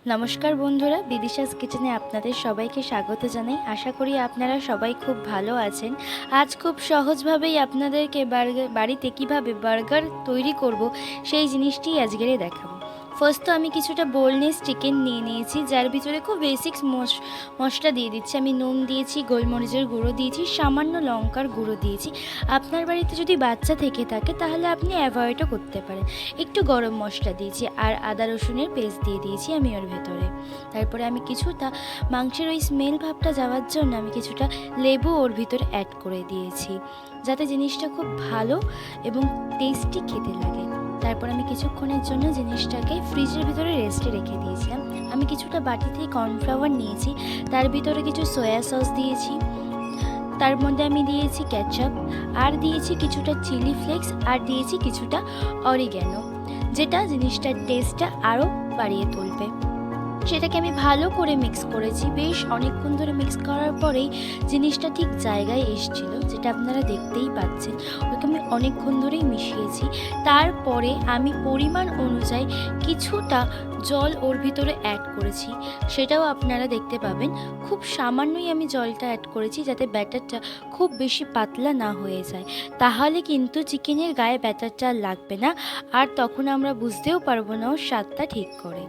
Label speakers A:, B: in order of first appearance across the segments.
A: নমস্কার বন্ধুরা, বিদিশাস কিচেনে আপনাদের সবাইকে স্বাগত জানাই। আশা করি আপনারা সবাই খুব ভালো আছেন। আজ খুব সহজভাবেই আপনাদেরকে বাড়িতে কিভাবে বার্গার তৈরি করব সেই জিনিসটি আজকেরে দেখাবো। ফার্স্ট তো আমি কিছুটা বোনলেস চিকেন নিয়ে নিয়েছি, যার ভিতরে খুব বেসিক্স মশলা দিয়ে দিচ্ছি। আমি নুন দিয়েছি, গোলমরিচের গুঁড়ো দিয়েছি, সামান্য লঙ্কার গুঁড়ো দিয়েছি। আপনার বাড়িতে যদি বাচ্চা থেকে থাকে তাহলে আপনি অ্যাভয়েডও করতে পারেন। একটু গরম মশলা দিয়েছি আর আদা রসুনের পেস্ট দিয়ে দিয়েছি আমি ওর ভেতরে। তারপরে আমি কিছুটা মাংসের ওই স্মেল ভাবটা যাওয়ার জন্য আমি কিছুটা লেবু ওর ভিতরে অ্যাড করে দিয়েছি, যাতে জিনিসটা খুব ভালো এবং টেস্টি খেতে লাগে। তারপর আমি কিছুক্ষণের জন্য জিনিসটাকে ফ্রিজের ভিতরে রেস্টে রেখে দিয়েছিলাম। আমি কিছুটা বাটিতে কর্নফ্লাওয়ার নিয়েছি, তার ভিতরে কিছু সয়া সস দিয়েছি, তার মধ্যে আমি দিয়েছি কেচাপ, আর দিয়েছি কিছুটা চিলি ফ্লেক্স, আর দিয়েছি কিছুটা অরিগ্যানো, যেটা জিনিসটার টেস্টটা আরও বাড়িয়ে তুলবে। সেটাকে আমি ভালো করে মিক্স করেছি। বেশ অনেকক্ষণ ধরে মিক্স করার পরেই জিনিসটা ঠিক জায়গায় এসেছিলো, যেটা আপনারা দেখতেই পাচ্ছেন। ওকে আমি অনেকক্ষণ ধরেই মিশিয়েছি। তারপরে আমি পরিমাণ অনুযায়ী কিছুটা জল ওর ভিতরে অ্যাড করেছি, সেটাও আপনারা দেখতে পাবেন। খুব সামান্যই আমি জলটা অ্যাড করেছি, যাতে ব্যাটারটা খুব বেশি পাতলা না হয়ে যায়। তাহলে কিন্তু চিকেনের গায়ে ব্যাটারটা লাগবে না, আর তখন আমরা বুঝতেও পারবো না ওর স্বাদটা ঠিক করে।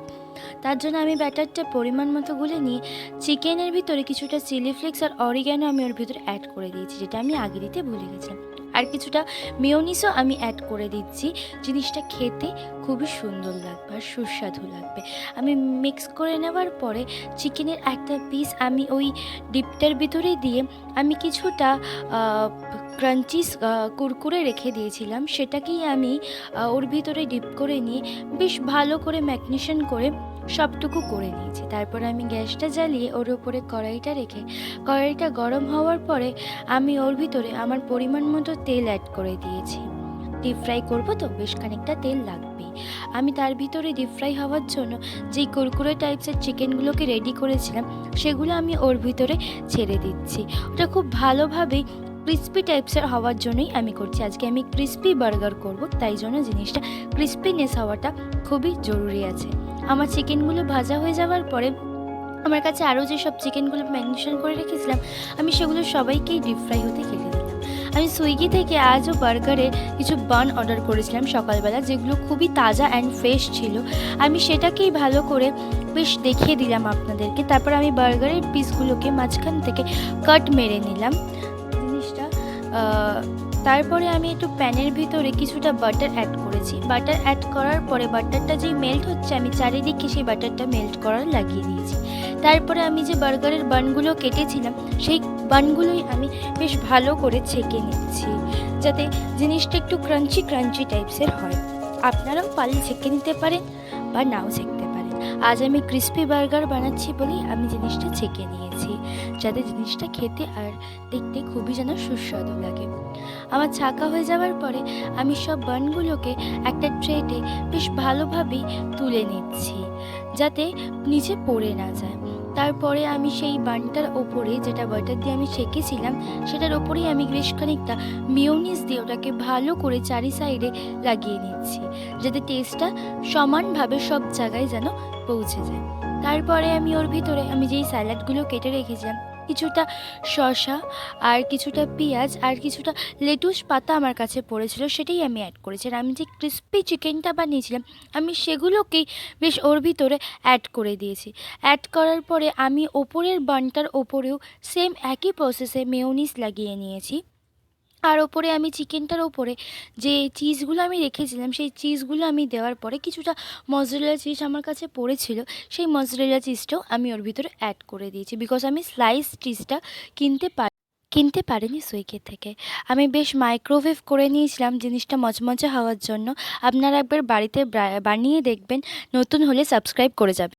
A: তার জন্য আমি ব্যাটারটা পরিমাণ মতো গুলে নিয়ে চিকেনের ভিতরে কিছুটা চিলি ফ্লেক্স আর অরিগ্যানো আমি ওর ভিতরে অ্যাড করে দিয়েছি, যেটা আমি আগে দিতে ভুলে গেছিলাম। আর কিছুটা মেয়োনিজও আমি অ্যাড করে দিচ্ছি। জিনিসটা খেতে খুবই সুন্দর লাগবে আর সুস্বাদু লাগবে। আমি মিক্স করে নেওয়ার পরে চিকেনের একটা পিস আমি ওই ডিপটার ভিতরে দিয়ে আমি কিছুটা ক্রাঞ্চিস কুরকুরে রেখে দিয়েছিলাম, সেটাকেই আমি ওর ভিতরে ডিপ করে নিয়ে বেশ ভালো করে ম্যাগনেশন করে সবটুকু করে নিয়েছি। তারপর আমি গ্যাসটা জ্বালিয়ে ওর উপরে কড়াইটা রেখে, কড়াইটা গরম হওয়ার পরে আমি ওর ভিতরে আমার পরিমাণ মতো তেল অ্যাড করে দিয়েছি। ডিপ ফ্রাই করবো তো বেশ খানিকটা তেল লাগবেই। আমি তার ভিতরে ডিপ ফ্রাই হওয়ার জন্য যেই কুরকুরে টাইপসের চিকেনগুলোকে রেডি করেছিলাম, সেগুলো আমি ওর ভিতরে ছেড়ে দিচ্ছি। ওটা খুব ভালোভাবেই ক্রিস্পি টাইপসের হওয়ার জন্যই আমি করছি। আজকে আমি ক্রিস্পি বার্গার করব, তাই জন্য জিনিসটা ক্রিস্পিনেস হওয়াটা খুবই জরুরি আছে। আমার চিকেনগুলো ভাজা হয়ে যাওয়ার পরে আমার কাছে আরও যেসব চিকেনগুলো ম্যারিনেশন করে রেখেছিলাম, আমি সেগুলো সবাইকেই ডিপ ফ্রাই হতে খেতে দিলাম। আমি সুইগি থেকে আজও বার্গারের কিছু বান অর্ডার করেছিলাম সকালবেলা, যেগুলো খুবই তাজা অ্যান্ড ফ্রেশ ছিল। আমি সেটাকেই ভালো করে বেশ দেখিয়ে দিলাম আপনাদেরকে। তারপর আমি বার্গারের পিসগুলোকে মাঝখান থেকে কাট মেরে নিলাম জিনিসটা। তারপরে আমি একটু প্যানের ভিতরে কিছুটা বাটার অ্যাড করেছি। বাটার অ্যাড করার পরে বাটারটা যেই মেল্ট হচ্ছে, আমি চারিদিকে সেই বাটারটা মেল্ট করার লাগিয়ে দিয়েছি। তারপরে আমি যে বার্গারের বানগুলো কেটেছিলাম, সেই বানগুলোই আমি বেশ ভালো করে ছেঁকে নিচ্ছি, যাতে জিনিসটা একটু ক্রাঞ্চি ক্রাঞ্চি টাইপসের হয়। আপনারাও পারলে ছেঁকে নিতে পারেন বা নাও ছেঁকতে পারেন। আজ আমি ক্রিস্পি বার্গার বানাচ্ছি বলেই আমি জিনিসটা ছেঁকে নিয়েছি, যাতে জিনিসটা খেতে আর দেখতে খুবই যেন সুস্বাদু লাগে। আমার ছাঁকা হয়ে যাওয়ার পরে আমি সব বানগুলোকে একটা ট্রেতে বেশ ভালোভাবেই তুলে নিচ্ছি, যাতে নিচে পড়ে না যায়। তারপরে আমি সেই বানটার ওপরে, যেটা বাটার দিয়ে আমি সেঁকেছিলাম, সেটার ওপরেই আমি বেশ খানিকটা মেয়োনিজ দিয়ে ওটাকে ভালো করে চারি সাইডে লাগিয়ে নিচ্ছি, যাতে টেস্টটা সমানভাবে সব জায়গায় যেন পৌঁছে যায়। তারপরে আমি ওর ভিতরে আমি যেই স্যালাডগুলো কেটে রেখেছিলাম, কিছুটা শসা আর কিছুটা পেঁয়াজ আর কিছুটা লেটুস পাতা আমার কাছে পড়েছিল, সেটাই আমি অ্যাড করেছি। আর আমি যে ক্রিস্পি চিকেনটা বানিয়েছিলাম, আমি সেগুলোকেই বেশ ওর ভিতরে অ্যাড করে দিয়েছি। অ্যাড করার পরে আমি ওপরের বানটার ওপরেও সেম একই প্রসেসে মেয়োনিজ লাগিয়ে নিয়েছি। আর ওপরে আমি চিকেনটার ওপরে যে চিজগুলো আমি রেখেছিলাম, সেই চিজগুলো আমি দেওয়ার পরে কিছুটা মজরেলা চিজ আমার কাছে পড়েছিল, সেই মজরেলা চিজটাও আমি ওর ভিতরে অ্যাড করে দিয়েছি, বিকজ আমি স্লাইস চিজটা কিনতে পারিনি সুইগি থেকে। আমি বেশ মাইক্রোওয়েভ করে নিয়েছিলাম জিনিসটা মচমচে হওয়ার জন্য। আপনারা একবার বাড়িতে বানিয়ে দেখবেন। নতুন হলে সাবস্ক্রাইব করে যাবেন।